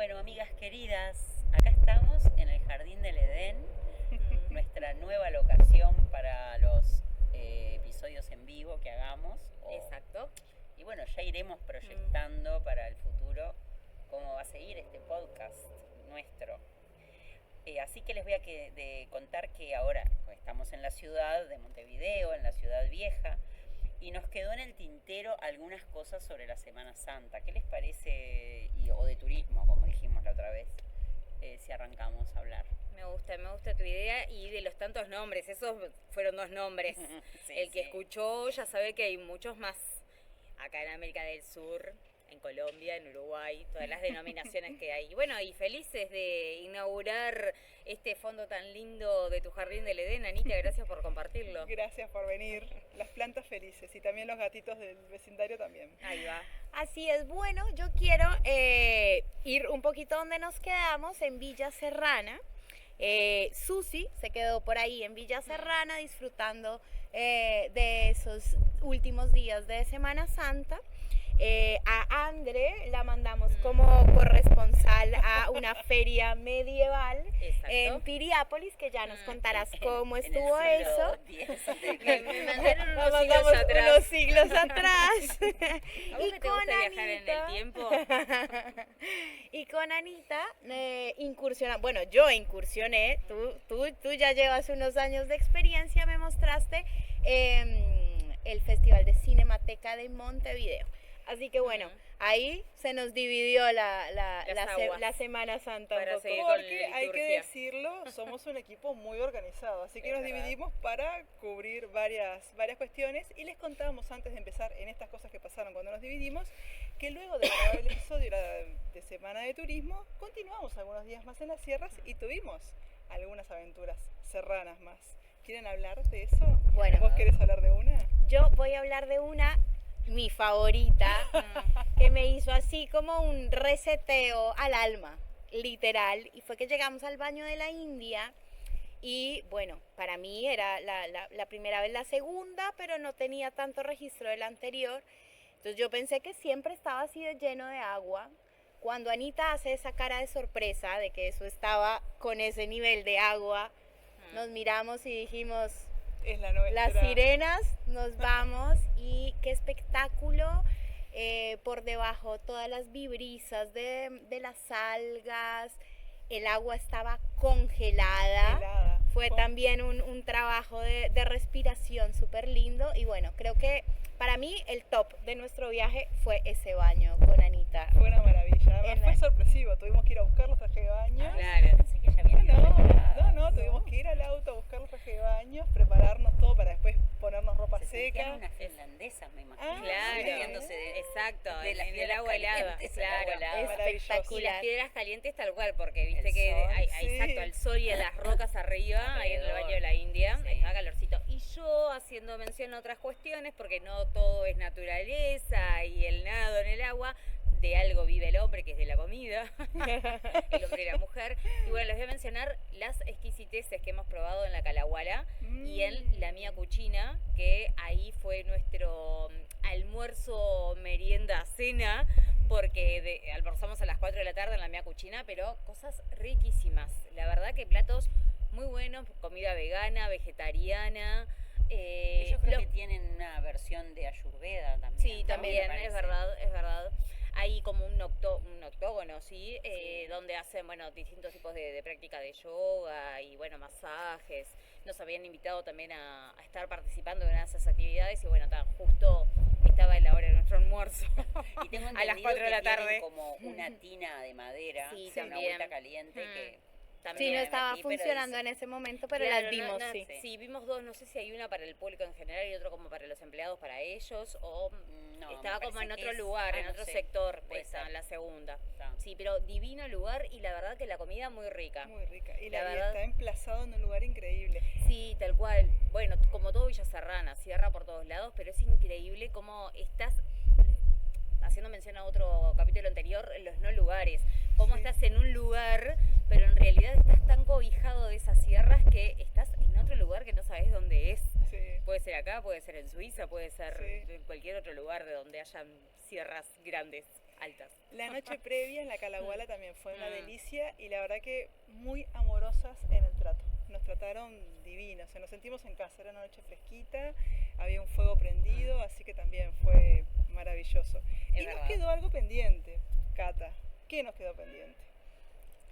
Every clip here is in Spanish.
Bueno, amigas queridas, acá estamos en el Jardín del Edén, nuestra nueva locación para los episodios en vivo que hagamos. Exacto. Y bueno, ya iremos proyectando para el futuro cómo va a seguir este podcast nuestro. Así que les voy a contar que ahora estamos en la ciudad de Montevideo, en la ciudad vieja, y nos quedó en el tintero algunas cosas sobre la Semana Santa. ¿Qué les parece? O de turismo, como dijimos la otra vez, si arrancamos a hablar. Me gusta tu idea y de los tantos nombres, esos fueron 2 nombres. Sí, El que sí. escuchó ya sabe que hay muchos más acá en América del Sur, en Colombia, en Uruguay, todas las denominaciones que hay. Y bueno, y felices de inaugurar este fondo tan lindo de tu Jardín del Edén. Anita, gracias por compartirlo. Gracias por venir. Las plantas felices y también los gatitos del vecindario también. Ahí va. Así es, bueno, yo quiero ir un poquito donde nos quedamos, en Villa Serrana. Susi se quedó por ahí en Villa Serrana disfrutando de esos últimos días de Semana Santa. A Andre la mandamos como corresponsal a una feria medieval en Piriápolis, que ya nos contarás cómo estuvo eso. Me mandaron Nos unos siglos mandamos atrás. unos siglos atrás. ¿A vos que te gusta viajar en el tiempo? Y con Anita bueno, yo incursioné, tú ya llevas unos años de experiencia, me mostraste el Festival de Cinemateca de Montevideo. Así que bueno, ahí se nos dividió la Semana Santa un Para poco. seguir con Porque la hay que liturgia. decirlo, somos un equipo muy organizado, así que Es nos verdad. dividimos para cubrir varias cuestiones y les contábamos antes de empezar en estas cosas que pasaron cuando nos dividimos, que luego de grabar el episodio de Semana de Turismo, continuamos algunos días más en las sierras y tuvimos algunas aventuras serranas más. ¿Quieren hablar de eso? Bueno. ¿Vos querés hablar de una? Yo voy a hablar de mi favorita, que me hizo así como un reseteo al alma, literal, y fue que llegamos al baño de la India y bueno, para mí era la primera vez, la segunda, pero no tenía tanto registro del anterior, entonces yo pensé que siempre estaba así de lleno de agua. Cuando Anita hace esa cara de sorpresa de que eso estaba con ese nivel de agua, nos miramos y dijimos: Es la nuestra. las sirenas, nos vamos. Y qué espectáculo, por debajo todas las vibrisas de las algas, el agua estaba congelada. Helada. Fue también un trabajo de respiración súper lindo y bueno, creo que para mí el top de nuestro viaje fue ese baño con Anita. Fue una maravilla. Además En la- fue sorpresivo, tuvimos que ir a buscar los trajes de baño. Claro. Pensé que ya habían ido preparadas. No, tuvimos que ir al auto a buscar los trajes de baño, prepararnos todo para después ponernos ropa Se sentían seca. unas finlandesas, me imagino. Ah, Claro, metiéndose de- exacto, de las en el piedras agua helada, calientes al agua claro. helada. Es Maravilloso. Y las espectacular. piedras calientes tal cual, porque viste El que sol, hay sí. exacto, el sol y a las rocas arriba, ahí en el Alrededor. baño de la India, Sí. estaba calorcito. Y yo haciendo mención a otras cuestiones, porque no todo es naturaleza y el nado en el agua, de algo vive el hombre, que es de la comida, el hombre y la mujer. Y bueno, les voy a mencionar las exquisiteces que hemos probado en la Calahuala y en la Mía Cucina, que ahí fue nuestro almuerzo, merienda, cena, porque almorzamos a las 4 de la tarde en la Mía Cucina, pero cosas riquísimas. La verdad que platos muy buenos, comida vegana, vegetariana. Ellos creo los- que tienen una versión de Ayurveda también. Sí, ¿no? también, Me parece. es verdad. Hay como un octógono, ¿sí? Donde hacen, bueno, distintos tipos de práctica de yoga y, bueno, masajes. Nos habían invitado también a estar participando en una de esas actividades y, bueno, justo estaba la hora de nuestro almuerzo. Y tengo a las entendido 4 de la que tienen tarde. como una tina de madera, Sí, una también. agüita caliente que Sí, También no estaba aquí, pero funcionando es- en ese momento, pero Claro, las vimos, sí. Sí, vimos 2, no sé si hay una para el público en general y otro como para los empleados, para ellos, o No, estaba me como en parece otro que lugar, en no otro sé, sector, puede esa, ser. la segunda. Está. Sí, pero divino lugar y la verdad que la comida muy rica. Muy rica. Y La la verdad- está emplazado en un lugar increíble. Sí, tal cual. Bueno, como todo Villa Serrana, cierra por todos lados, pero es increíble cómo estás, haciendo mención a otro capítulo anterior, los no lugares. Cómo Sí. estás en un lugar, pero en realidad estás tan cobijado de esas sierras que estás en otro lugar que no sabes dónde es. Sí. Puede ser acá, puede ser en Suiza, puede ser Sí. en cualquier otro lugar de donde hayan sierras grandes. altas. La noche previa en la Calahuala también fue una Mm. delicia y la verdad que muy amorosas en el trato. Nos trataron divinos, o sea, nos sentimos en casa, era una noche fresquita, había un fuego prendido, así que también fue maravilloso. Es Y nos verdad. quedó algo pendiente, Cata. ¿Qué nos quedó pendiente?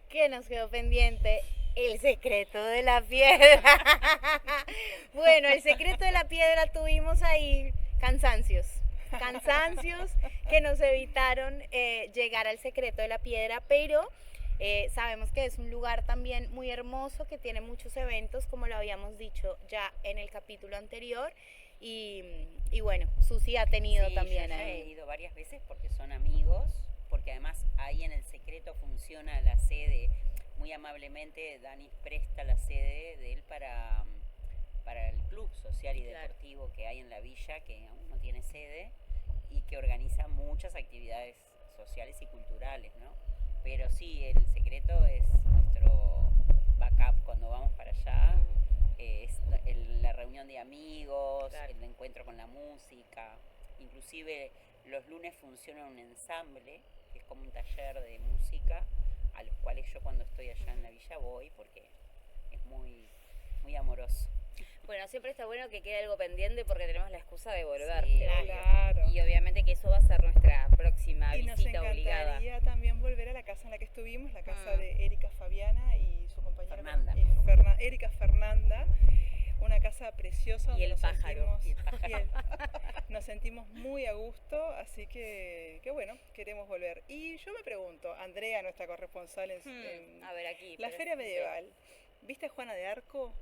¿Qué nos quedó pendiente? El secreto de la piedra. Bueno, el secreto de la piedra tuvimos ahí cansancios que nos evitaron llegar al secreto de la piedra, pero sabemos que es un lugar también muy hermoso, que tiene muchos eventos, como lo habíamos dicho ya en el capítulo anterior, y bueno, Susi ha tenido Sí, también yo ya he ahí. ido varias veces porque son amigos, porque además ahí en el secreto funciona la sede. Muy amablemente Dani presta la sede de él para el club social y Claro. deportivo que hay en la villa, que aún no tiene sede y que organiza muchas actividades sociales y culturales, ¿no? Pero sí, el secreto es nuestro backup cuando vamos para allá. Es la reunión de amigos, Claro. el encuentro con la música. Inclusive los lunes funciona un ensamble, que es como un taller de música, a los cuales yo cuando estoy allá en la villa voy porque es muy, muy amoroso. Bueno, siempre está bueno que quede algo pendiente porque tenemos la excusa de volver. Sí, Claro. Y obviamente que eso va a ser nuestra próxima Y nos visita obligada. encantaría también volver a la casa en la que estuvimos, la casa Mm. de Erika Fabiana y su compañera Fernanda. Erika Fernanda. Una casa preciosa donde Y el nos pájaro. sentimos, Y el pájaro. y el- nos sentimos muy a gusto, así que bueno, queremos volver. Y yo me pregunto, Andrea, nuestra corresponsal en A ver aquí. la pero Feria sí, sí. Medieval, ¿viste a Juana de Arco?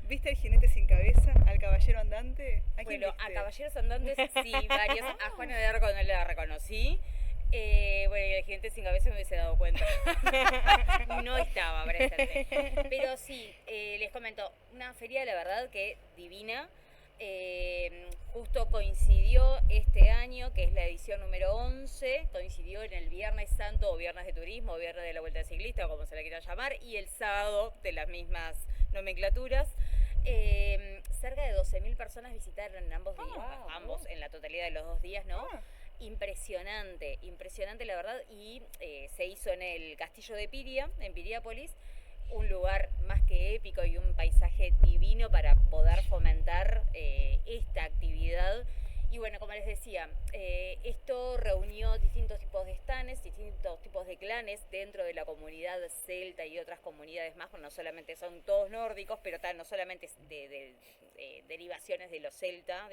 ¿Viste al jinete sin cabeza? ¿Al caballero andante? ¿A quién Bueno, a viste? Caballeros Andantes sí, varios. A Juana de Arco no la reconocí. Bueno, y el jinete sin cabeza me hubiese dado cuenta. No estaba presente. Pero sí, les comento, una feria, la verdad, que divina. Justo coincidió este año, que es la edición número 11, coincidió en el Viernes Santo o Viernes de Turismo o Viernes de la Vuelta Ciclista, o como se le quiera llamar, y el sábado de las mismas nomenclaturas. Cerca de 12.000 personas visitaron en ambos días, wow. ambos, en la totalidad de los 2 días, ¿no? Ah, Impresionante, impresionante la verdad, y se hizo en el Castillo de Piria, en Piriápolis, un lugar más que épico y un paisaje divino para poder fomentar esta actividad. Y bueno, como les decía, esto reunió distintos tipos de stands, distintos tipos de clanes dentro de la comunidad celta y otras comunidades más, no solamente son todos nórdicos, pero no solamente de derivaciones de los celta,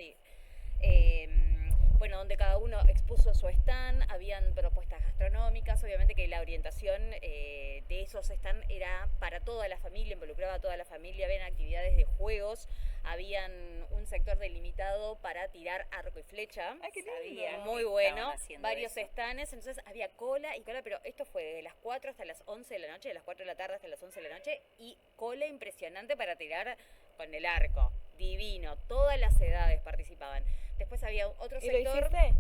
bueno, donde cada uno expuso su stand, habían propuestas gastronómicas, obviamente que la orientación de esos stands era para toda la familia, involucraba a toda la familia, habían actividades de juegos, habían un sector delimitado para tirar arco y flecha. ¡ay, qué lindo! Sabía. Muy que bueno, estaban haciendo varios eso. stands, entonces había cola y cola, pero esto fue desde las 4 hasta las 11 de la noche, de las 4 de la tarde hasta las 11 de la noche, y cola impresionante para tirar con el arco, divino, todas las edades participaban. Después había otro ¿Y lo sector. hiciste?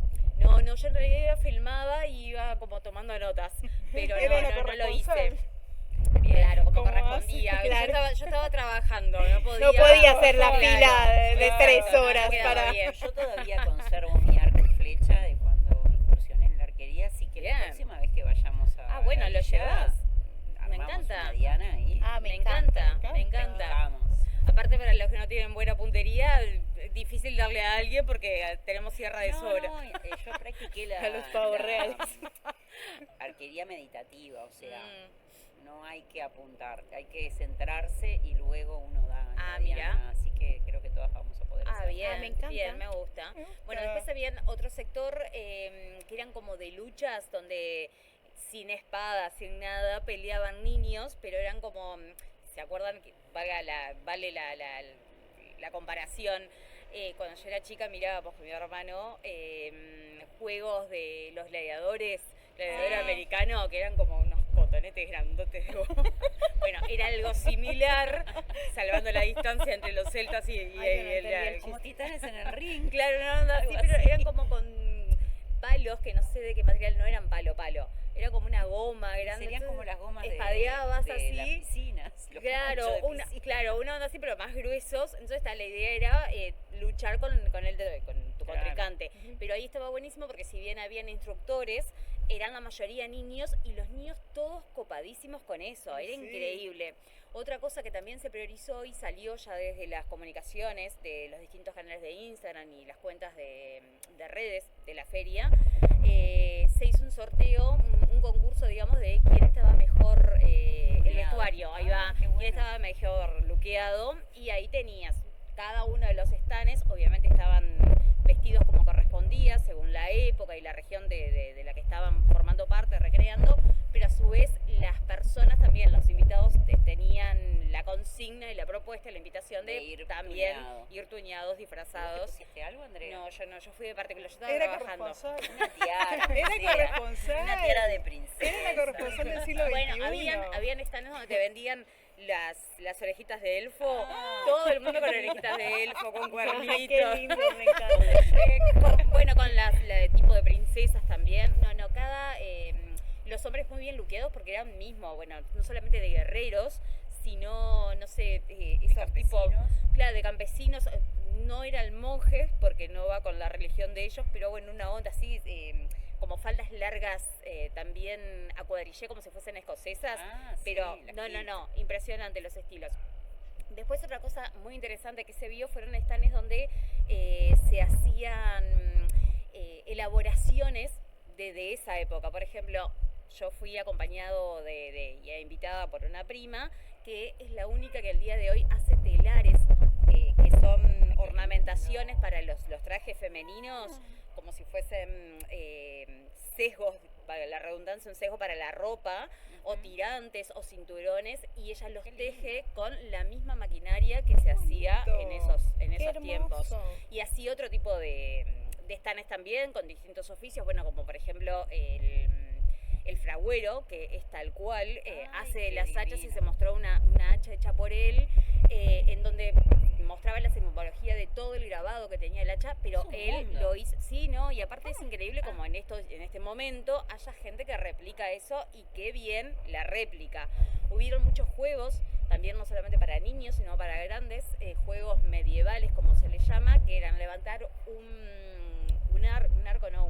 No, yo en realidad filmaba y iba como tomando notas, pero Era una no lo hice. corresponsal. Claro, como ¿Cómo correspondía. hace? Claro. Yo estaba trabajando, no podía. No podía hacer la Claro, fila de claro, 3 no horas quedaba para... bien. Yo todavía conservo mi arco y flecha de cuando incursioné en la arquería, así que Bien. la próxima vez que vayamos a Bueno, la lo villa, llevas. Me armamos encanta. una diana ahí. Ah, Me encanta, me encanta. Vamos. Aparte, para los que no tienen buena puntería, es difícil darle a alguien porque tenemos sierra de sobra. No, yo practiqué A los pavos reales. arquería meditativa, o sea, Mm. no hay que apuntar, hay que centrarse y luego uno da en Ah, la mira. diana, así que creo que todas vamos a poder hacer. Bien, me encanta. bien, me gusta. Me gusta. Bueno, después habían otro sector que eran como de luchas donde sin espada, sin nada, peleaban niños, pero eran como, ¿se acuerdan? Vale la comparación. Cuando yo era chica mirábamos con mi hermano juegos de los gladiador americano, que eran como unos cotonetes grandotes de goma. Bueno, era algo similar, salvando la distancia entre los celtas y Ay, yo no entendí el Como titanes en el ring. Claro, no, Algo sí, pero así. eran como con palos que no sé de qué material, no eran palo. Era como una goma grande. Serían entonces como las gomas espadeabas de así. las piscinas. los Claro, ponchos de una piscina. onda así, pero más gruesos. Entonces la idea era luchar con tu Claro. contrincante. Pero ahí estaba buenísimo porque si bien habían instructores, eran la mayoría niños y los niños todos copadísimos con eso, era Sí. increíble. Otra cosa que también se priorizó y salió ya desde las comunicaciones de los distintos canales de Instagram y las cuentas de redes de la feria, se hizo un sorteo, un concurso, digamos, de quién estaba mejor el Luqueado. vestuario, ahí va, Qué bueno. quién estaba mejor luqueado, y ahí tenías cada uno de los stands, obviamente estaban vestidos como correspondía, según la época y la región de la que estaban formando parte, recreando, pero a su vez las personas también, los invitados, tenían la consigna y la propuesta, la invitación de, De ir también tuneado. ir tuñados, ¿Vos te disfrazados. pusiste algo, Andrea? No, yo fui de particular, yo estaba Era trabajando. corresponsal. Una tiara. Era princesa. corresponsal. Una tiara de princesa. Era la corresponsal del siglo XXI. Bueno, habían stands donde te vendían las orejitas de elfo, Ah. todo el mundo con orejitas de elfo, con Qué cuernitos. lindo, me encanta. Bueno, con la tipo de princesas también. No, los hombres muy bien luqueados porque eran mismo, bueno, no solamente de guerreros, sino, no sé, esos tipos, campesinos. claro, de campesinos. No eran monjes porque no va con la religión de ellos, pero bueno, una onda así, como faldas largas, también a cuadrillé, como si fuesen escocesas. Ah, sí, Pero la no, impresionante los estilos. Después otra cosa muy interesante que se vio fueron stands donde se hacían elaboraciones de esa época. Por ejemplo, yo fui acompañado y invitada por una prima que es la única que al día de hoy hace telares, que son ornamentaciones para los trajes femeninos, como si fuesen sesgos, para la redundancia, un sesgo para la ropa, o tirantes o cinturones, y ella los Qué lindo. teje con la misma maquinaria que se hacía en esos Qué tiempos. hermoso. Y así otro tipo de stands también, con distintos oficios, bueno, como por ejemplo el fragüero, que es tal cual, hace qué las hachas, y divino. se mostró una hacha hecha por él, en donde mostraba la simbología de todo el grabado que tenía el hacha, pero Es un él mundo. lo hizo, sí, ¿no? Y aparte es increíble como en este momento haya gente que replica eso, y qué bien la réplica. Hubieron muchos juegos, también no solamente para niños, sino para grandes, juegos medievales, como se les llama, que eran levantar un arco, no,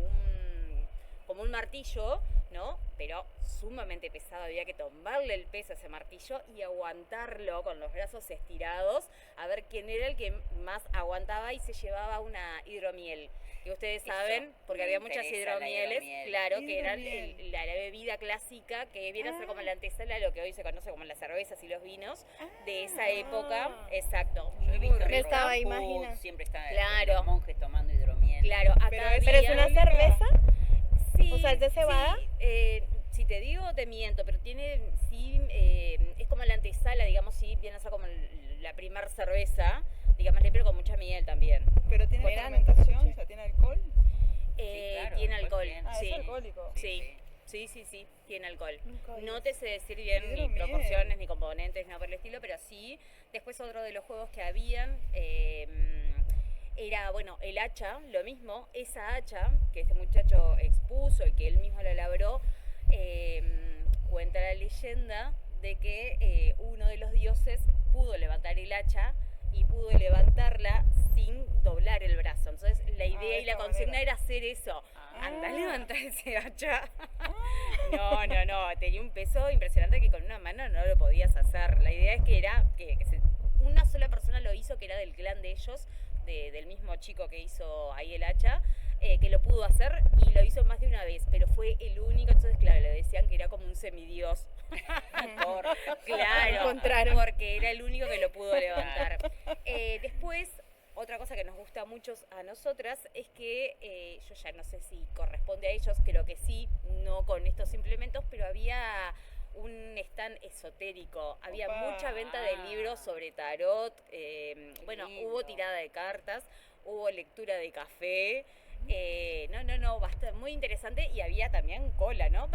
como un martillo, ¿no? Pero sumamente pesado, había que tomarle el peso a ese martillo y aguantarlo con los brazos estirados, a ver quién era el que más aguantaba, y se llevaba una hidromiel. Que ustedes Eso, saben, porque me había muchas interesa la hidromieles, hidromiel. claro, que eran Hidromiel. la bebida clásica, que viene a ser como la antesala de lo que hoy se conoce como las cervezas y los vinos de esa época. Exacto. Yo he Muy visto rico. Me estaba Rock Food, imaginando. siempre están Claro. los monjes tomando hidromiel. Claro, acá Pero ¿Pero es había- una cerveza? Sí, O sea, ¿es de cebada? sí, si te digo, te miento, pero tiene, sí, es como la antesala, digamos, sí, viene a ser como la primer cerveza, digámosle, pero con mucha miel también. Pero tiene Verano, fermentación, escuché. o sea, tiene alcohol. claro, Tiene alcohol alcohol, tiene. Ah, sí. es alcohólico. Sí, tiene alcohol. Nunca vi No eso. te sé decir bien ni Hidromiel. proporciones, ni componentes, ni nada por el estilo, pero sí. Después otro de los juegos que habían era, bueno, el hacha, lo mismo. Esa hacha que este muchacho expuso y que él mismo la elaboró, cuenta la leyenda de que uno de los dioses pudo levantar el hacha y pudo levantarla sin doblar el brazo. Entonces la idea de y la esta consigna manera. era hacer eso. Ah. Anda a levantar ese hacha. No, tenía un peso impresionante que con una mano no lo podías hacer. La idea es que era una sola persona lo hizo, que era del clan de ellos, del mismo chico que hizo ahí el hacha, que lo pudo hacer, y lo hizo más de una vez, pero fue el único. Entonces, claro, le decían que era como un semidios. Claro, Encontraron. porque era el único que lo pudo levantar. Después, otra cosa que nos gusta mucho a nosotras es que, yo ya no sé si corresponde a ellos, creo que sí, no con estos implementos, pero había un stand esotérico, había Opa. mucha venta de libros sobre tarot, bueno, lindo. hubo tirada de cartas, hubo lectura de café, bastante, muy interesante, y había también cola, ¿no?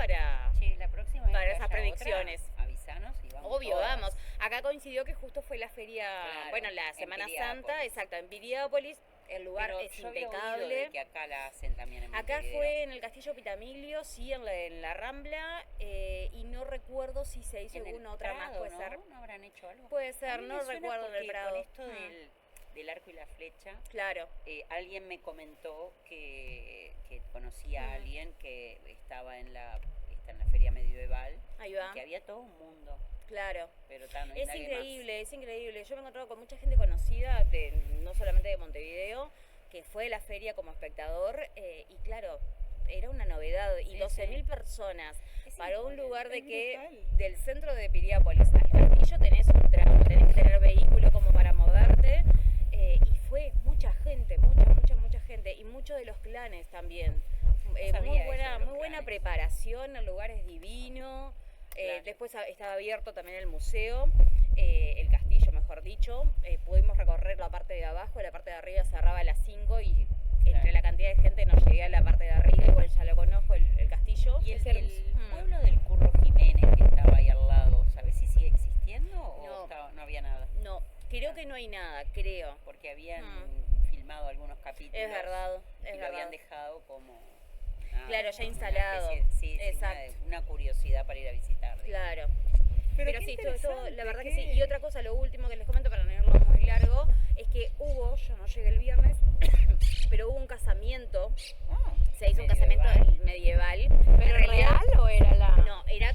Che, la próxima vez Para que esas haya predicciones. otra, avisanos y vamos. Obvio, todas. vamos. Acá coincidió que justo fue la feria, Claro, bueno, la en Semana Piriápolis. Santa, exacto, en Piriápolis. El lugar Pero es yo había oído impecable. de que acá la hacen también en Acá Montevideo. fue en el Castillo Pitamiglio, sí, en la Rambla, y no recuerdo si se hizo En el alguna otra más, Prado, puede ¿no? ser. ¿No habrán hecho algo? Puede A ser, mí no me suena recuerdo en el porque Prado. Con esto del arco y la flecha, Claro. alguien me comentó que conocía a alguien que está en la feria medieval, Ahí va. que había todo un mundo, Claro. pero no Es indagué increíble, es increíble. Yo me he encontrado con mucha gente conocida, no solamente de Montevideo, que fue de la feria como espectador y claro, era una novedad. Y Sí, 12.000 personas Es para un imponente. lugar de Es que brutal. del centro de Piriápolis al castillo tenés un tramo, tenés que tener vehículo como para moverte. Y fue mucha gente, mucha gente. Y muchos de los clanes también. sabía Muy eso buena, de los muy buena clanes. preparación, el lugar es divino. Claro. Después estaba abierto también el museo, el castillo mejor dicho. Pudimos recorrer la parte de abajo, la parte de arriba cerraba a las 5 y entre la cantidad de gente no llegué a la parte de arriba, igual ya lo conozco, el castillo. Y Es el hermoso. pueblo del Curro Jiménez que estaba ahí al lado, ¿sabés si sigue existiendo o No. no había nada? No, creo que no hay nada, creo. Porque habían Mm. filmado algunos capítulos. Es verdad, y es lo habían verdad. dejado como... nada, Claro, ya como una instalado. especie- sí, Exacto. una curiosidad para ir a visitar. digamos. Claro. Pero Pero qué sí, todo, la interesante, verdad que qué- sí. Y otra cosa, lo último que les comento para no irlo muy largo, es que yo no llegué el viernes, pero hubo un casamiento, Ah, se hizo un Medieval. casamiento medieval. ¿Pero En realidad, real o era la...? no, era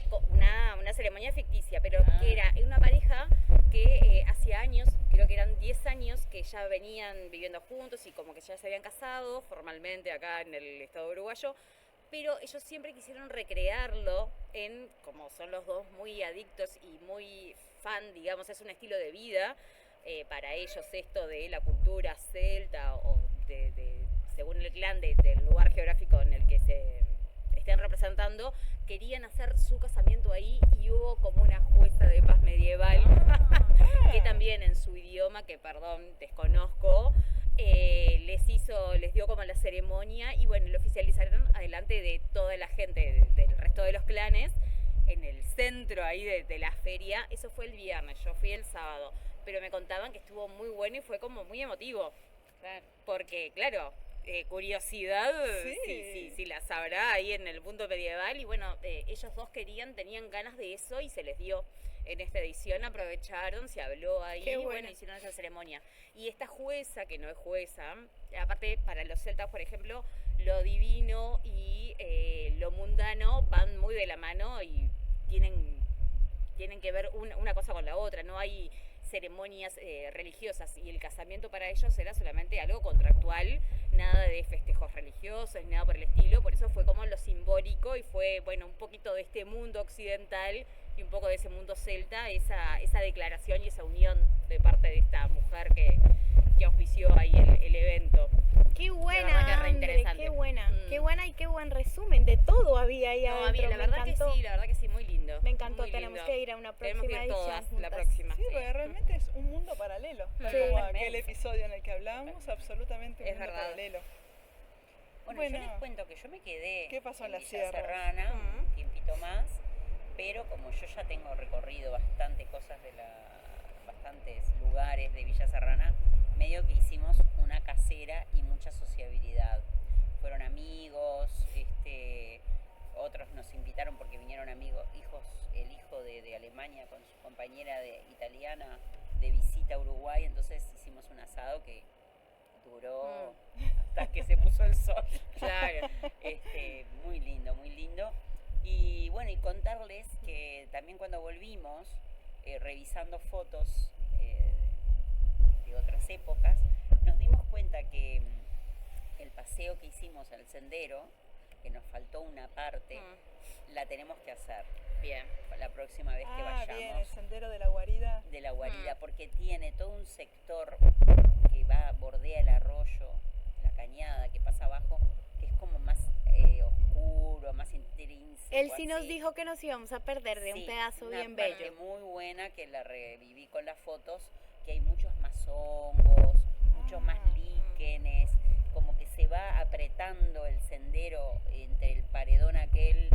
una ceremonia ficticia, pero Ah. que era una pareja que hacía años, creo que eran 10 años, que ya venían viviendo juntos y como que ya se habían casado formalmente acá en el estado uruguayo, pero ellos siempre quisieron recrearlo como son los dos muy adictos y muy fan, digamos, es un estilo de vida para ellos esto de la cultura celta o según el clan del lugar geográfico en el que se estén representando, querían hacer su casamiento ahí y hubo como una jueza de paz medieval que también en su idioma, que perdón, desconozco, les dio como la ceremonia y bueno, lo oficializaron adelante de toda la gente del resto de los clanes en el centro ahí de la feria. Eso fue el viernes, yo fui el sábado, pero me contaban que estuvo muy bueno y fue como muy emotivo. Claro. Porque, claro, curiosidad, Sí. sí, la sabrá ahí en el punto medieval. Y bueno, ellos dos tenían ganas de eso y se les dio en esta edición. Aprovecharon, se habló ahí Qué y bueno. bueno, hicieron esa ceremonia. Y esta jueza, que no es jueza, aparte para los celtas, por ejemplo, lo divino y lo mundano van muy de la mano y tienen que ver una cosa con la otra. No hay ceremonias religiosas y el casamiento para ellos era solamente algo contractual, nada de festejos religiosos, nada por el estilo, por eso fue como lo simbólico y fue, bueno, un poquito de este mundo occidental y un poco de ese mundo celta, esa declaración y esa unión de parte de esta mujer que auspició ahí el evento. Qué verdad buena, que es re Andre, interesante. qué buena. Mm. Qué buena y qué buen resumen. De todo había ahí No, a mí adentro. la Me verdad encantó. que sí, muy lindo. Me encantó, muy tenemos lindo. que ir a una Tenemos próxima que ir edición todas, la juntas. próxima. Sí, porque realmente es un mundo paralelo, tal Sí. como aquel episodio en el que hablábamos, absolutamente un Es mundo verdad. paralelo. Bueno, Bueno. yo les cuento que yo me quedé ¿Qué pasó en la Villa sierra? Serrana un tiempito más, pero como yo ya tengo recorrido bastantes lugares de Villa Serrana, medio que hicimos una casera y mucha sociabilidad. Fueron amigos, otros nos invitaron porque vinieron amigos, el hijo de Alemania con su compañera italiana de visita a Uruguay, entonces hicimos un asado que duró hasta que se puso el sol. Claro. Muy lindo, muy lindo. Y bueno, y contarles que también cuando volvimos, revisando fotos de otras épocas, nos dimos cuenta que el paseo que hicimos al sendero, que nos faltó una parte, la tenemos que hacer Bien. la próxima vez que Ah, bien, el vayamos sendero de la guarida. de la guarida, porque tiene todo un sector que bordea el arroyo, la cañada que pasa abajo, que es como más oscuro, más intrínseco. Él sí nos así. dijo que nos íbamos a perder de un Sí, pedazo una bien parte bello. muy buena que la reviví con las fotos, que hay muchos más hongos, muchos más líquenes, como que se va apretando el sendero entre el paredón aquel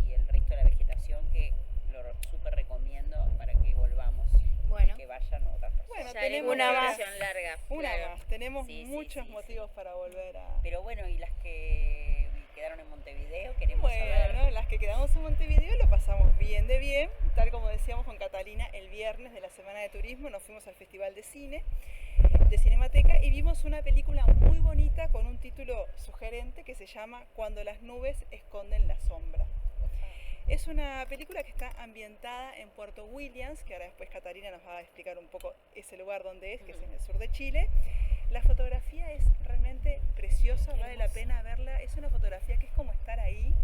y el resto de la vegetación, que lo súper recomiendo para que volvamos, Bueno. que vayan otras personas. Bueno, Ya tenemos una una más. versión larga. Una claro. más. Tenemos Sí, sí, muchos sí, motivos para volver a... Pero bueno, y las que quedaron en Montevideo, queremos saber. Bueno, las que quedamos en Montevideo lo pasamos bien entiende bien. Tal como decíamos con Catalina, el viernes de la Semana de Turismo nos fuimos al Festival de Cine, de Cinemateca, y vimos una película muy bonita con un título sugerente que se llama Cuando las nubes esconden la sombra. Es una película que está ambientada en Puerto Williams, que ahora después Catalina nos va a explicar un poco ese lugar donde es, que es en el sur de Chile. La fotografía es realmente preciosa, vale la pena verla. Es una fotografía que es como estar ahí,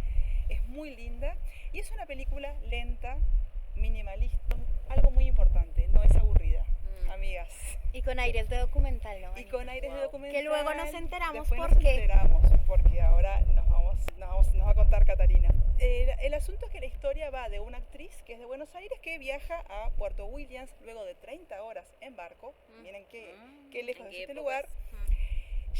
es muy linda y es una película lenta, minimalista, algo muy importante, no es aburrida, amigas. Y con aires de documental, ¿no? Y con aires de documental. Que luego nos enteramos después por nos qué. enteramos, porque ahora nos va a contar Catalina. El asunto es que la historia va de una actriz que es de Buenos Aires que viaja a Puerto Williams luego de 30 horas en barco. Miren qué lejos de este lugar.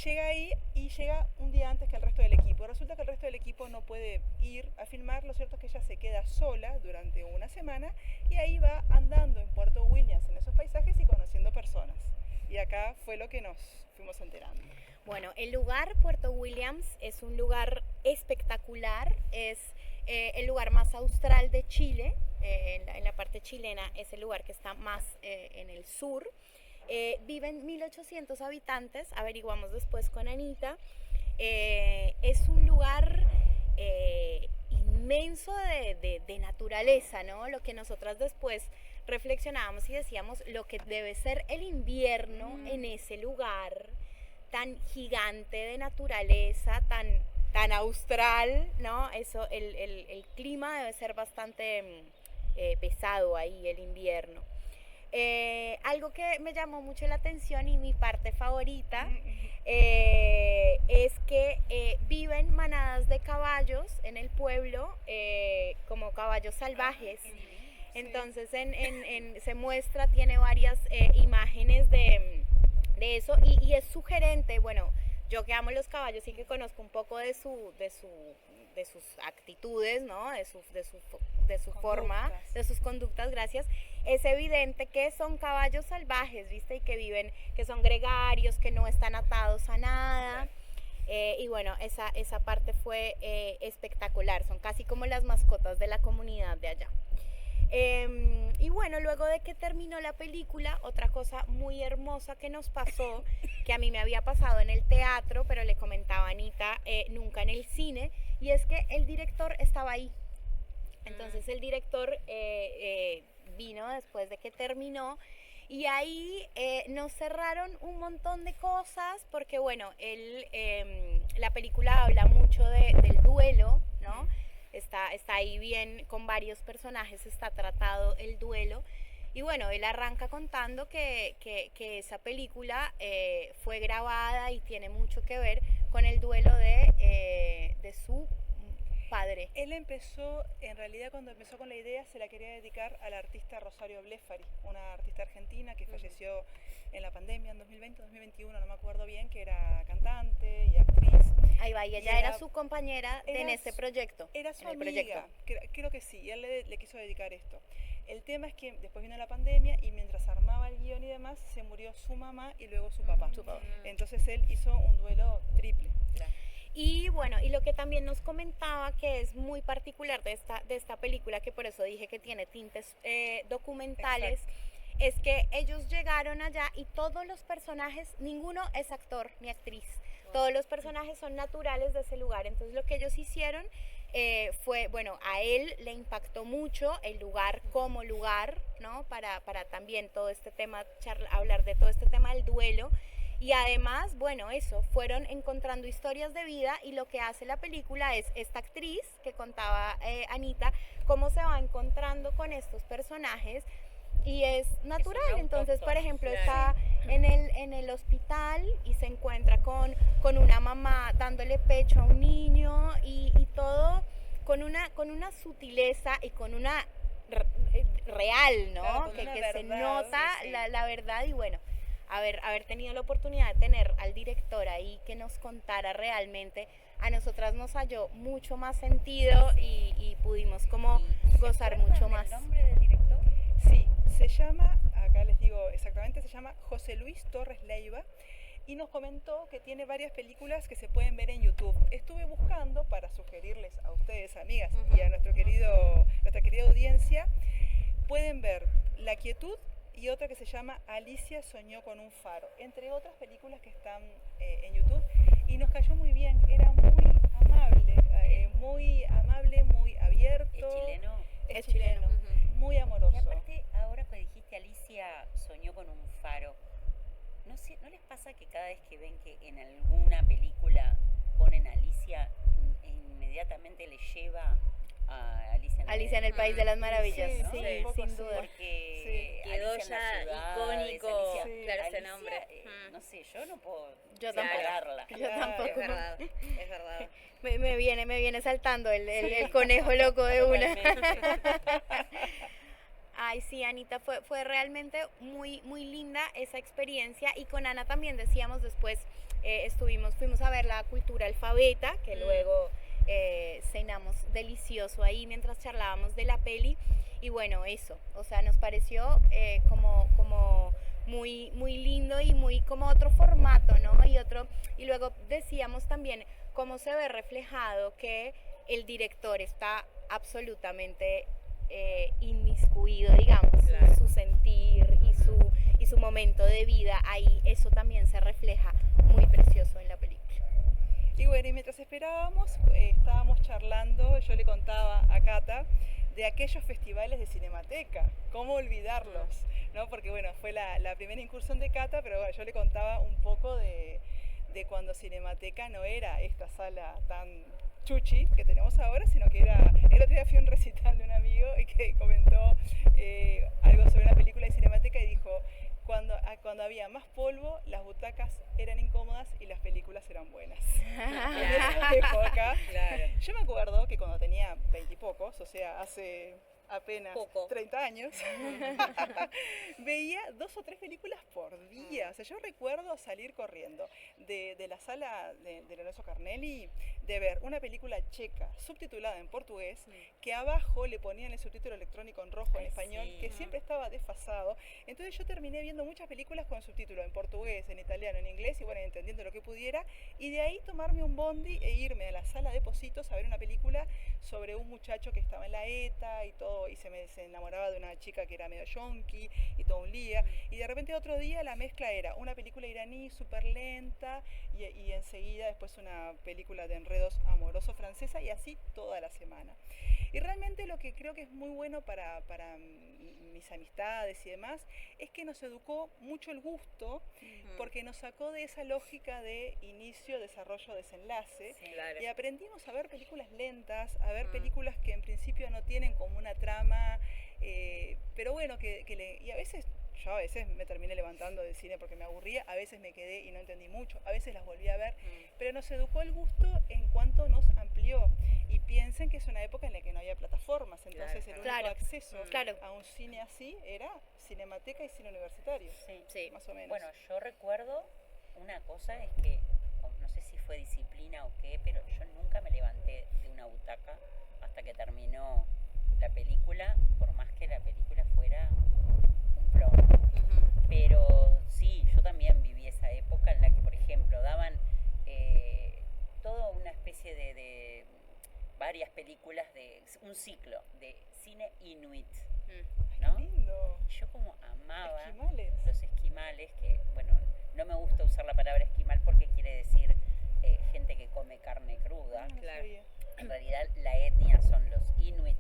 Llega ahí y llega un día antes que el resto del equipo. Resulta que el resto del equipo no puede ir a filmar. Lo cierto es que ella se queda sola durante una semana y ahí va andando en Puerto Williams en esos paisajes y conociendo personas. Y acá fue lo que nos fuimos enterando. Bueno, el lugar Puerto Williams es un lugar espectacular, es el lugar más austral de Chile, en la parte chilena es el lugar que está más en el sur. Viven 1.800 habitantes, averiguamos después con Anita. Es un lugar inmenso de naturaleza, ¿no? Lo que nosotras después reflexionábamos y decíamos lo que debe ser el invierno en ese lugar tan gigante de naturaleza, tan austral, ¿no? Eso, el clima debe ser bastante pesado ahí, el invierno. Algo que me llamó mucho la atención y mi parte favorita es que viven manadas de caballos en el pueblo, como caballos salvajes. Entonces se muestra, tiene varias imágenes de eso y es sugerente. Bueno, yo que amo los caballos y que conozco un poco de sus actitudes, ¿no? de su forma, de sus conductas, gracias. Es evidente que son caballos salvajes, ¿viste? Y que viven, que son gregarios, que no están atados a nada. Y bueno, esa parte fue espectacular. Son casi como las mascotas de la comunidad de allá. Y bueno, luego de que terminó la película, otra cosa muy hermosa que nos pasó, que a mí me había pasado en el teatro, pero le comentaba a Anita, nunca en el cine, y es que el director estaba ahí. Entonces el director vino después de que terminó y ahí nos cerraron un montón de cosas porque bueno, la película habla mucho del duelo, ¿no? Está ahí bien, con varios personajes está tratado el duelo. Y bueno, él arranca contando que esa película fue grabada y tiene mucho que ver con el duelo de su padre. Él empezó, en realidad cuando empezó con la idea, se la quería dedicar a la artista Rosario Blefari, una artista argentina que falleció en la pandemia en 2020, 2021, no me acuerdo bien, que era cantante y actriz. Ahí va, y ella era su compañera en este proyecto. Era su en el amiga, proyecto. creo que sí, y él le quiso dedicar esto. El tema es que después vino la pandemia y mientras armaba el guión y demás, se murió su mamá y luego su papá. Entonces él hizo un duelo triple. Claro. Y bueno, y lo que también nos comentaba que es muy particular de esta película, que por eso dije que tiene tintes documentales, es que ellos llegaron allá y todos los personajes, ninguno es actor ni actriz, todos los personajes son naturales de ese lugar. Entonces lo que ellos hicieron fue, bueno, a él le impactó mucho el lugar como lugar, ¿no? Para también todo este tema, hablar de todo este tema del duelo. Y además, bueno, eso, fueron encontrando historias de vida y lo que hace la película es esta actriz que contaba Anita, cómo se va encontrando con estos personajes y es natural. Entonces, por ejemplo, está en el hospital y se encuentra con una mamá dándole pecho a un niño y todo con una sutileza y con una real, ¿no? Claro, que verdad, se nota sí. la verdad. Y bueno, haber tenido la oportunidad de tener al director ahí que nos contara realmente, a nosotras nos halló mucho más sentido y pudimos como gozar mucho más. ¿El nombre del director? Sí, se llama, acá les digo exactamente, se llama José Luis Torres Leiva y nos comentó que tiene varias películas que se pueden ver en YouTube. Estuve buscando para sugerirles a ustedes, amigas, y a nuestra querida audiencia, pueden ver La Quietud y otra que se llama Alicia soñó con un faro, entre otras películas que están en YouTube, y nos cayó muy bien, era muy amable, muy abierto. ¿Es chileno? Es chileno, muy amoroso. Y aparte, ahora que dijiste Alicia soñó con un faro, no sé, ¿no les pasa que cada vez que ven que en alguna película ponen Alicia, inmediatamente le lleva a Alicia en el País de las Maravillas, Sí, sí, ¿no? Un poco sin así. duda. Porque Quedó Alicia en ya las ciudades, icónico, Alicia, claro, ese Alicia, nombre. no sé, yo no puedo Yo tampoco. separarla. Yo tampoco. Es verdad, es verdad. Me viene saltando el conejo loco de una. Ay, sí, Anita, fue realmente muy linda esa experiencia, y con Ana también decíamos después, fuimos a ver la Cultura Alfabeta, que luego cenamos delicioso ahí mientras charlábamos de la peli, y bueno, eso, o sea, nos pareció como muy lindo y muy como otro formato, ¿no? Y luego decíamos también cómo se ve reflejado que el director está absolutamente inmiscuido, digamos, Claro. su sentir y su momento de vida, ahí eso también se refleja muy precioso en la película. Y bueno, y mientras esperábamos, estábamos charlando, yo le contaba a Cata de aquellos festivales de Cinemateca, cómo olvidarlos, ¿no? Porque bueno, fue la primera incursión de Cata, pero bueno, yo le contaba un poco de cuando Cinemateca no era esta sala tan chuchi que tenemos ahora, sino que el otro día fui a un recital de un amigo y que comentó algo sobre una película de Cinemateca y dijo, cuando había más polvo, las butacas eran incómodas y las películas eran buenas. En esa época, Claro. yo me acuerdo que cuando tenía 20 y pocos, o sea, hace apenas Poco. 30 años, veía 2 o 3 películas por día. O sea, yo recuerdo salir corriendo de la sala de Lorenzo Carnelli, de ver una película checa subtitulada en portugués, que abajo le ponían el subtítulo electrónico en rojo en Ay, español, sí. que siempre estaba desfasado. Entonces yo terminé viendo muchas películas con subtítulo en portugués, en italiano, en inglés, y bueno, entendiendo lo que pudiera, y de ahí tomarme un bondi e irme a la sala de Pocitos a ver una película sobre un muchacho que estaba en la ETA y todo, y se enamoraba de una chica que era medio yonki y todo un lío, y de repente otro día la mezcla era una película iraní súper lenta y enseguida después una película de enredos amorosos francesa, y así toda la semana. Y realmente lo que creo que es muy bueno para mis amistades y demás es que nos educó mucho el gusto, porque nos sacó de esa lógica de inicio, desarrollo, desenlace, Sí. Claro. y aprendimos a ver películas lentas, a ver películas que en principio no tienen como una trama, pero bueno, y a veces me terminé levantando del cine porque me aburría, a veces me quedé y no entendí mucho, a veces las volví a ver, pero nos educó el gusto en cuanto nos amplió. Y piensen que es una época en la que no había plataformas, entonces el único Claro. acceso Claro. a un cine así era Cinemateca y cine universitario, Sí. más o menos. Bueno, yo recuerdo una cosa, es que no sé si fue disciplina o qué, pero yo nunca me levanté de una butaca hasta que terminó la película, por más que la película fuera un plomo. Pero sí, yo también viví esa época en la que, por ejemplo, daban toda una especie de varias películas de un ciclo de cine inuit, ¿no? Qué lindo. Yo como amaba Esquimales. los esquimales, que bueno, no me gusta usar la palabra esquimal porque quiere decir gente que come carne cruda. No Claro. sabía. En realidad la etnia son los inuit,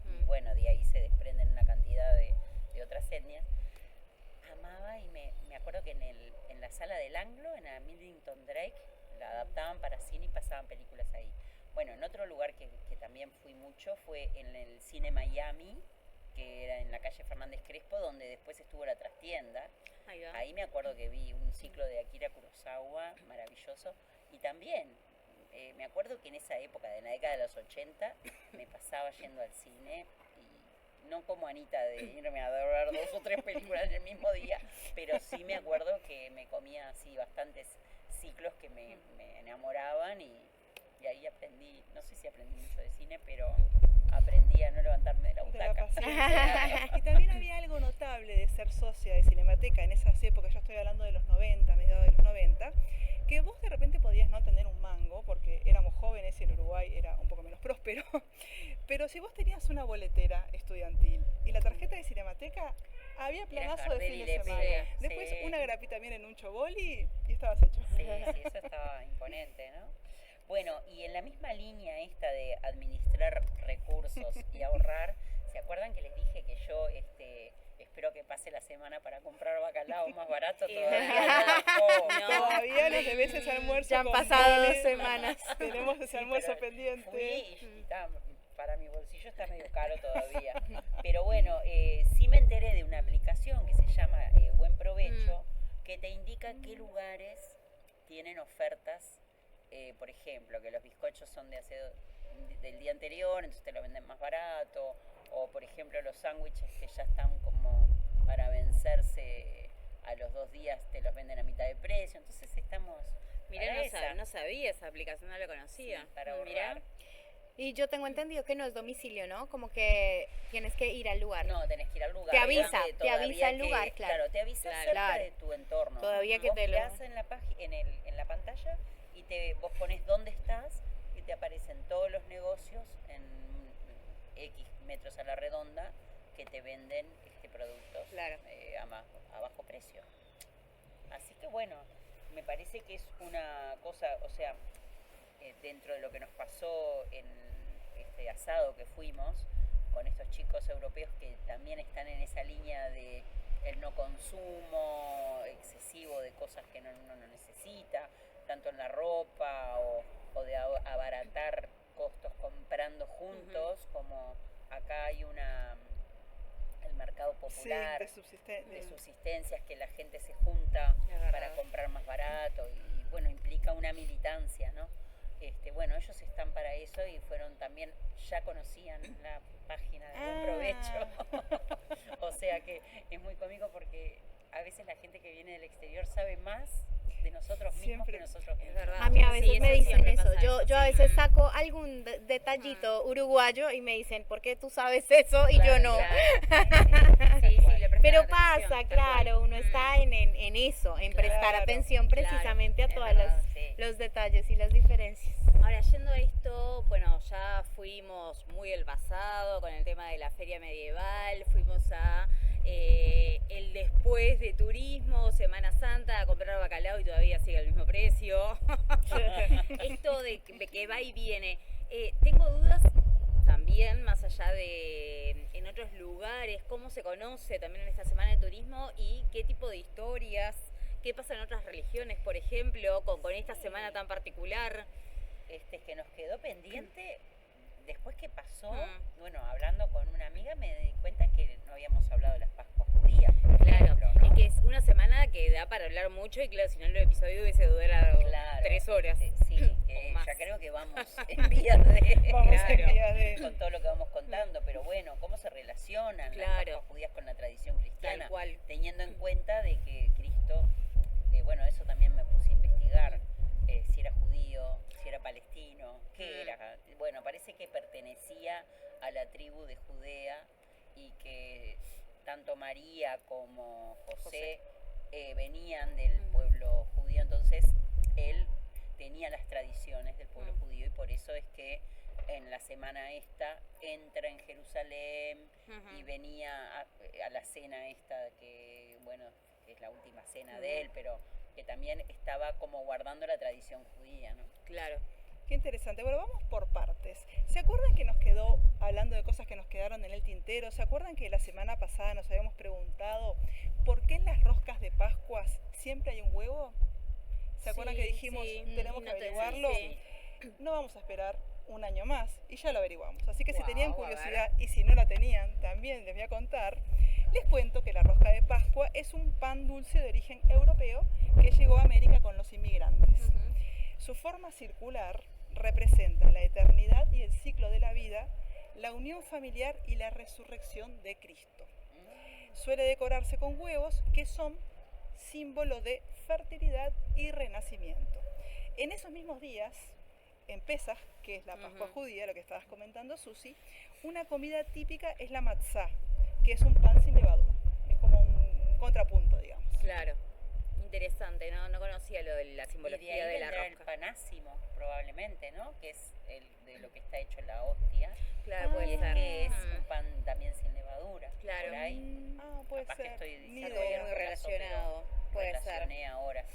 y bueno, de ahí se desprenden una cantidad de otras etnias. Amaba, y me acuerdo que en la sala del Anglo, en la Millington Drake, la adaptaban para cine y pasaban películas ahí. Bueno, en otro lugar que también fui mucho fue en el Cine Miami, que era en la calle Fernández Crespo, donde después estuvo la trastienda. Ahí va. Ahí me acuerdo que vi un ciclo de Akira Kurosawa maravilloso, y también me acuerdo que en esa época, de la década de los 80, me pasaba yendo al cine, y no como Anita de irme a ver 2 o 3 películas en el mismo día, pero sí me acuerdo que me comía así bastantes ciclos que me enamoraban, y ahí aprendí, no sé si aprendí mucho de cine, pero aprendí a no levantarme de la De la butaca. paciencia. Y también había algo notable de ser socia de Cinemateca en esas épocas, yo estoy hablando de los 90, mediados de los 90, época, que vos de repente podías no tener un mango, porque éramos jóvenes y en Uruguay era un poco menos próspero, pero si vos tenías una boletera estudiantil y la tarjeta de Cinemateca, había planazo de Gardel fin y de Lepre, semana. sí. Después una grapita bien en un choboli y estabas hecho. Sí, sí, eso estaba imponente, ¿no? Bueno, y en la misma línea esta de administrar recursos y ahorrar, ¿se acuerdan que les dije que yo espero que pase la semana para comprar bacalao más barato? Todavía no. Todavía nos debes ese almuerzo. Ya han con pasado Vale. 2 semanas. Tenemos ese Sí, almuerzo pero pendiente. Fui y está, para mi bolsillo está medio caro todavía. Pero bueno, sí me enteré de una aplicación que se llama Buen Provecho, que te indica qué lugares tienen ofertas. Por ejemplo, que los bizcochos son del día anterior, entonces te lo venden más barato. O por ejemplo los sándwiches que ya están como para vencerse a los 2 días, te los venden a mitad de precio. Entonces estamos Mirá, para esa. no sabía esa aplicación, no la conocía. Sí, para ahorrar. Mirá. Y yo tengo entendido que no es domicilio, ¿no? Como que tienes que ir al lugar. No, tenés que ir al lugar. Te avisa, Obviamente, te avisa el todavía lugar, claro. Claro, te avisa Claro. cerca Claro. de tu entorno. Todavía que vos te lo- mirás en la en la pantalla y vos pones dónde estás y te aparecen todos los negocios en X metros a la redonda que te venden productos Claro. a bajo precio. Así que bueno, me parece que es una cosa, o sea, dentro de lo que nos pasó en este asado que fuimos con estos chicos europeos que también están en esa línea de el no consumo excesivo de cosas que uno no necesita, tanto en la ropa o de abaratar costos comprando juntos, como acá hay el mercado popular Sí, de subsistencias, que la gente se junta Es verdad. para comprar más barato y bueno, implica una militancia, ¿no? Bueno, ellos están para eso y fueron también, ya conocían la página de Buen Provecho. O sea que es muy cómico porque a veces la gente que viene del exterior sabe más de nosotros mismos Siempre. que nosotros mismos. verdad. A mí a veces Sí, me eso dicen siempre eso. pasa Yo a sí. veces saco algún detallito uruguayo y me dicen, ¿por qué tú sabes eso y yo no? Sí, le prestan Pero atención, pasa, tal claro, cual. uno está en eso, en prestar Claro, atención precisamente a es todos verdad, sí. los detalles y las diferencias. Ahora, yendo a esto, bueno, ya fuimos muy el pasado con el tema de la feria medieval, fuimos a el después de turismo, Semana Santa, a comprar bacalao y todavía sigue al mismo precio. Esto de que va y viene. Tengo dudas también, más allá de en otros lugares, cómo se conoce también en esta Semana de Turismo y qué tipo de historias, qué pasa en otras religiones, por ejemplo, con esta semana tan particular. Que nos quedó pendiente después que pasó, Mm. bueno, hablando con una amiga me di cuenta que no habíamos hablado de las Pascuas judías, por Claro, ejemplo, ¿no? es que es una semana que da para hablar mucho y claro, si no el episodio hubiese durado Claro, 3 horas. Sí, O que más. ya creo que vamos en vías de... Vamos Claro. en vías de... con todo lo que vamos contando, pero bueno, cómo se relacionan las Claro. Pascuas judías con la tradición cristiana, Tal cual. teniendo en cuenta de que Cristo, bueno, eso también me puse a investigar, si era judío, si era palestino, qué era. Bueno, parece que pertenecía a la tribu de Judea y que tanto María como José venían del pueblo judío, entonces él tenía las tradiciones del pueblo judío y por eso es que en la semana esta entra en Jerusalén y venía a la cena esta que, bueno, que es la última cena de él, pero que también estaba como guardando la tradición judía, ¿no? Claro. Qué interesante. Bueno, vamos por partes. ¿Se acuerdan que nos quedó, hablando de cosas que nos quedaron en el tintero, ¿se acuerdan que la semana pasada nos habíamos preguntado por qué en las roscas de Pascuas siempre hay un huevo? ¿Se acuerdan que dijimos, tenemos que averiguarlo? Sí. No vamos a esperar un año más y ya lo averiguamos. Así que si Guau, tenían a curiosidad y si no la tenían, también les voy a contar. Les cuento que la rosca de Pascua es un pan dulce de origen europeo que llegó a América con los inmigrantes. Su forma circular representa la eternidad y el ciclo de la vida, la unión familiar y la resurrección de Cristo. Suele decorarse con huevos que son símbolo de fertilidad y renacimiento. En esos mismos días, en Pesaj, que es la Pascua judía, lo que estabas comentando, Susi, una comida típica es la matzá, que es un pan sin levadura. Es como un contrapunto, digamos. Claro. interesante, no conocía lo de la Y de simbología ahí de la vendrá el rosca. panásimo, probablemente, ¿no? Que es de lo que está hecho la hostia. Claro, Ah, puede Y es ser. que es Mm, un pan también sin levadura. Claro. Por ahí. Ah, puede Capaz que ser. estoy Ni diciendo idea. muy relacionado, puede ser. relacioné ahora.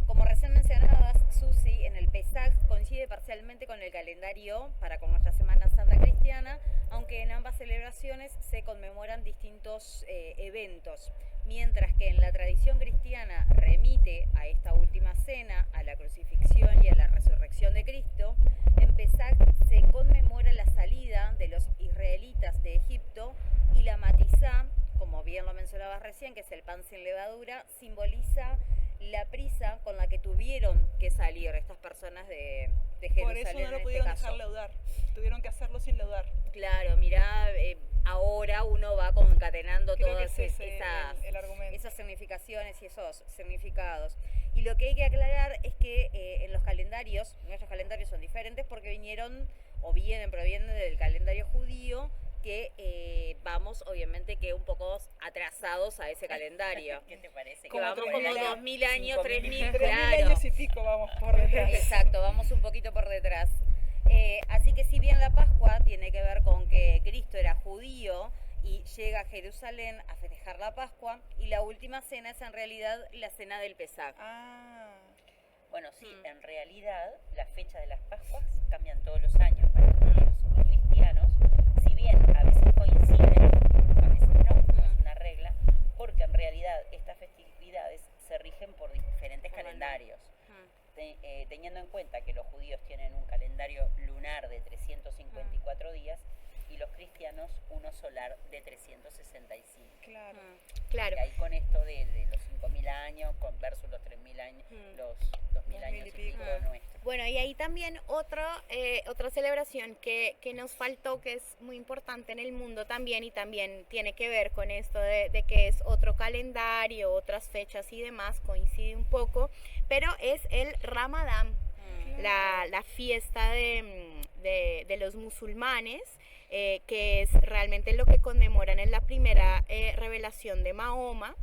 Como recién mencionabas, Susi, en el Pesaj coincide parcialmente con el calendario para con nuestra Semana Santa cristiana, aunque en ambas celebraciones se conmemoran distintos eventos, mientras que en la tradición cristiana remite a esta última cena, a la crucifixión y a la resurrección de Cristo. En Pesaj se conmemora la salida de los israelitas de Egipto y la matizá, como bien lo mencionabas recién, que es el pan sin levadura, simboliza la prisa con la que tuvieron que salir estas personas de Jerusalén. Por eso no en lo este pudieron caso. dejar leudar. Tuvieron que hacerlo sin leudar. Claro, mirá, ahora uno va concatenando Creo que todas es ese el argumento. esas significaciones y esos significados. Y lo que hay que aclarar es que en los calendarios, nuestros calendarios son diferentes porque provienen del calendario judío, que vamos obviamente que un poco atrasados a ese calendario. ¿Qué te parece? Que Como vamos 3.000 como años, 2000 años, 3000, 3.000 claro. años y pico vamos por detrás. Exacto, vamos un poquito por detrás. Así que si bien la Pascua tiene que ver con que Cristo era judío y llega a Jerusalén a festejar la Pascua, y la última cena es en realidad la cena del Pesaj. Ah, Bueno, sí, Mm. en realidad las fechas de las Pascuas cambian todos los años para los judíos y cristianos, si bien a veces coinciden, a veces no es una regla, porque en realidad estas festividades se rigen por diferentes calendarios. Teniendo en cuenta que los judíos tienen un calendario lunar de 354 días y los cristianos uno solar de 365. claro. Claro. Y ahí con esto de los 5.000 años versus los 3.000 años, los 2.000 años y pico nuestros. Bueno, y ahí también otra celebración que nos faltó, que es muy importante en el mundo también, y también tiene que ver con esto de que es otro calendario, otras fechas y demás, coincide un poco, pero es el Ramadán, la fiesta de los musulmanes, que es realmente lo que conmemoran en la primera revelación de Mahoma.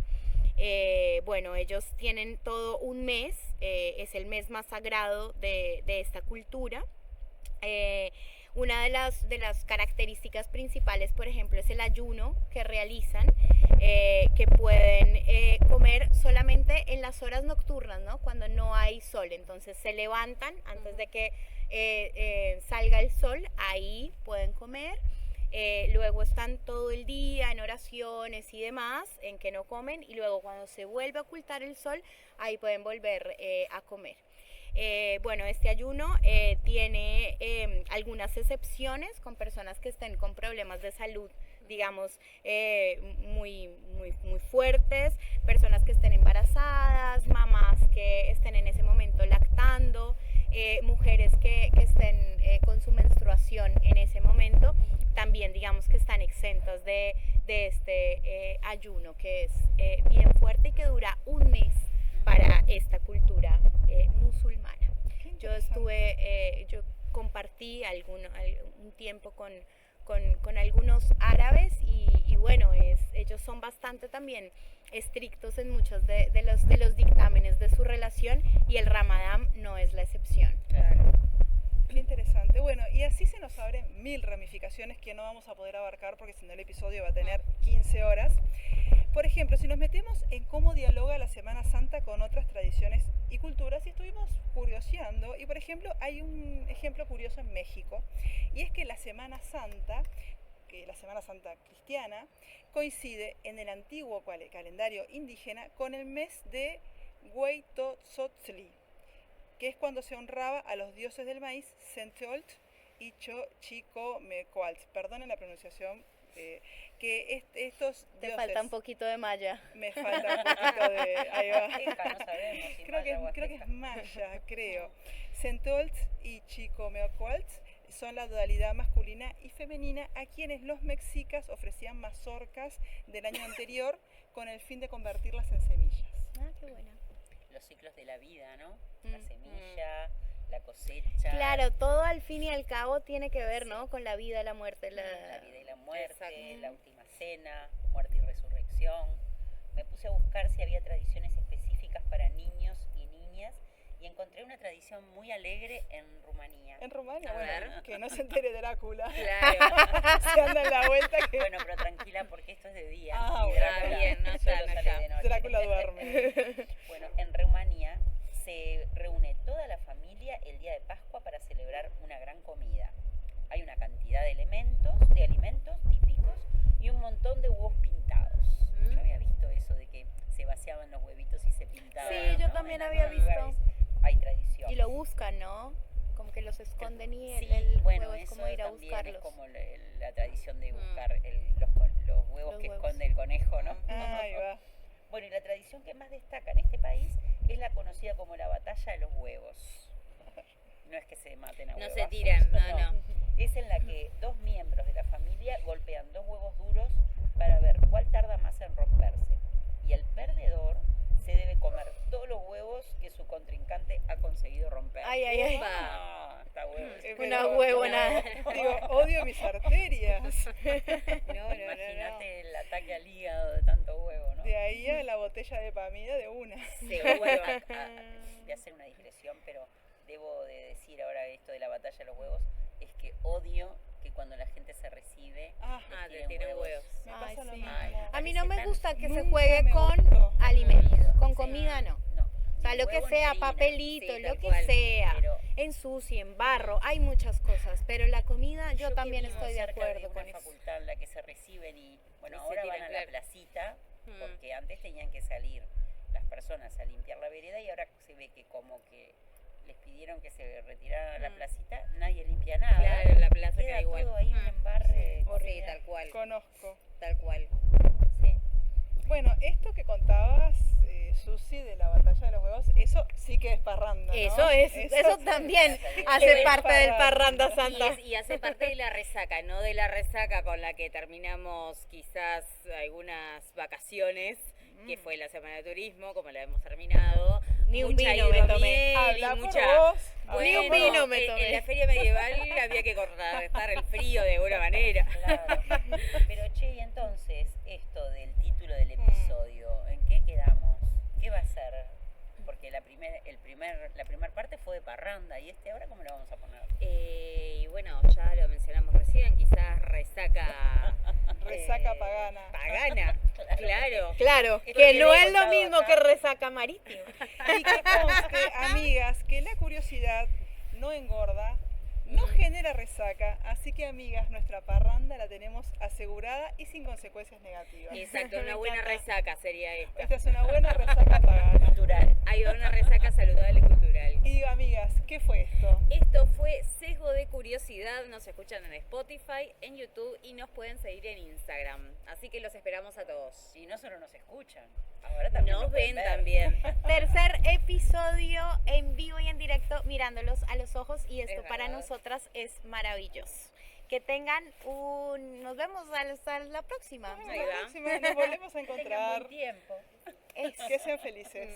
Bueno, ellos tienen todo un mes, es el mes más sagrado de esta cultura. Una de las características principales, por ejemplo, es el ayuno que realizan, que pueden comer solamente en las horas nocturnas, ¿no? Cuando no hay sol. Entonces se levantan antes de que salga el sol, ahí pueden comer. Luego están todo el día en oraciones y demás, en que no comen, y luego cuando se vuelve a ocultar el sol, ahí pueden volver a comer. Bueno, este ayuno tiene algunas excepciones con personas que estén con problemas de salud, digamos, muy fuertes, personas que estén embarazadas, mamás que estén en ese momento lactando, mujeres que estén con su menstruación en ese momento, también digamos que están exentas de este ayuno, que es bien fuerte y que dura un mes para esta cultura musulmana. Yo compartí un tiempo con algunos árabes y bueno, ellos son bastante también estrictos en muchos de los dictámenes de su relación, y el Ramadán no es la excepción. Claro. Qué interesante. Bueno, y así se nos abren 1000 ramificaciones que no vamos a poder abarcar porque si no el episodio va a tener 15 horas. Por ejemplo, si nos metemos en cómo dialoga la Semana Santa con otras tradiciones y culturas, y estuvimos curioseando, y por ejemplo hay un ejemplo curioso en México, y es que la Semana Santa cristiana, coincide en el antiguo calendario indígena con el mes de Hueytozotzli, que es cuando se honraba a los dioses del maíz, Centeolt y Chicomecoalt. Perdonen la pronunciación, que estos Te dioses... falta un poquito de maya. Me falta un poquito de... Ahí va. Huasteca, no sabemos si Creo que maya es maya, creo. Centeolt y Chicomecoalt son la dualidad masculina y femenina a quienes los mexicas ofrecían mazorcas del año anterior con el fin de convertirlas en semillas. Ah, qué buena. los ciclos de la vida, ¿no? La semilla, la cosecha. Claro, todo al fin y al cabo tiene que ver, ¿no? Con la vida, la muerte, La vida y la muerte, Exacto. la última cena, muerte y resurrección. me puse a buscar si había tradiciones específicas para niños y niñas y encontré una tradición muy alegre en Rumanía. En Rumania, A ver. bueno, que no se entere Drácula. Claro. Se anda en la vuelta que Bueno, pero tranquila porque esto es de día. Ah, y bueno. Drácula Bien, no solo está, no sale está. de noche. Drácula duerme. Bueno, en Rumanía se reúne toda la familia el día de Pascua para celebrar una gran comida. Hay una cantidad de alimentos típicos y un montón de huevos pintados. Yo había visto eso de que se vaciaban los huevitos y se pintaban. Sí, yo ¿no? también En había algunos visto. lugares hay tradición. Y lo buscan, ¿no? Como que los esconden y Sí, el bueno, huevo es eso como ir a también buscarlos. es como la tradición de Mm. buscar los huevos Los que huevos. esconde el conejo, ¿no? Ahí va. Bueno, y la tradición que más destaca en este país es la conocida como la batalla de los huevos. No es que se maten a No huevos. se tiran, no. Es en la que dos miembros de la familia golpean dos huevos duros para ver cuál tarda más en romperse. Y el perdedor se debe comer todos los huevos que su contrincante ha conseguido romper. Ay, ay, ay. Ah, está huevo. Una huevona. Digo, odio mis arterias. No. Imagínate el ataque al hígado de tanto huevo, ¿no? De ahí a la botella de pamida de una. Seguro, voy a hacer una digresión, pero debo de decir ahora esto de la batalla de los huevos, es que odio que cuando la gente se recibe Ah, les te tiran huevos. me Ay, pasa lo sí. mismo. Ay, A mí no me Parece gusta que se Nunca juegue me con gustó. alimentos, con Sí. comida no. No, O sea, ni lo que huevo ni sea, harina, papelito, sí, lo tal que cual. sea, pero ensucien, barro, hay muchas cosas, pero la comida yo que también vivo estoy de cerca acuerdo una con eso. facultad en la que se reciben y bueno, Y se ahora tiran, van a claro. la placita, Mm. porque antes tenían que salir las personas a limpiar la vereda y ahora se ve que como que les pidieron que se retiraran a la Mm. placita, nadie limpia nada. Claro, en la plaza Queda queda igual. todo ahí un Mm. embarre. Sí, horrible. tal cual. Conozco. Tal cual. Sí. Bueno, esto que contabas, Susi, de la batalla de los huevos, eso sí que es parranda, ¿no? Eso también hace es parte del parranda. parranda santa. Y hace parte de la resaca, no de la resaca con la que terminamos quizás algunas vacaciones, que fue la semana de turismo, como la hemos terminado. Ni un Mucha vino me tomé. hidromiel y Habla por mucha... vos. Ni un vino me tomé. En la feria medieval había que contrarrestar el frío de alguna manera. Claro. Pero che, y entonces, esto del título del episodio, ¿en qué quedamos? ¿Qué va a ser? Porque la primer parte fue de parranda, ¿y ahora cómo lo vamos a poner? Y bueno, ya lo mencionamos recién, quizás resaca... Resaca pagana. Pagana, claro. Claro, Esto que que no le he es lo contado mismo acá. que resaca marítimo. Y que conste, amigas, que la curiosidad no engorda, no genera resaca, así que amigas, nuestra parranda la tenemos asegurada y sin consecuencias negativas. Exacto, una Me buena encanta. resaca sería esta. Esta es una buena resaca pagana. Natural. Ahí va una resaca saludable y cultural. Y digo, amigas, ¿qué fue esto? Esto fue Sesgo de Curiosidad, nos escuchan en Spotify, en YouTube y nos pueden seguir en Instagram. Así que los esperamos a todos. Y no solo nos escuchan, ahora también Nos pueden ven ver. también. Tercer episodio en vivo y en directo, mirándolos a los ojos, y esto Es para verdad. nosotras es maravilloso. Que tengan nos vemos hasta la próxima. Ahí La va. próxima nos volvemos a Tengan encontrar. buen tiempo. Eso. Que sean felices.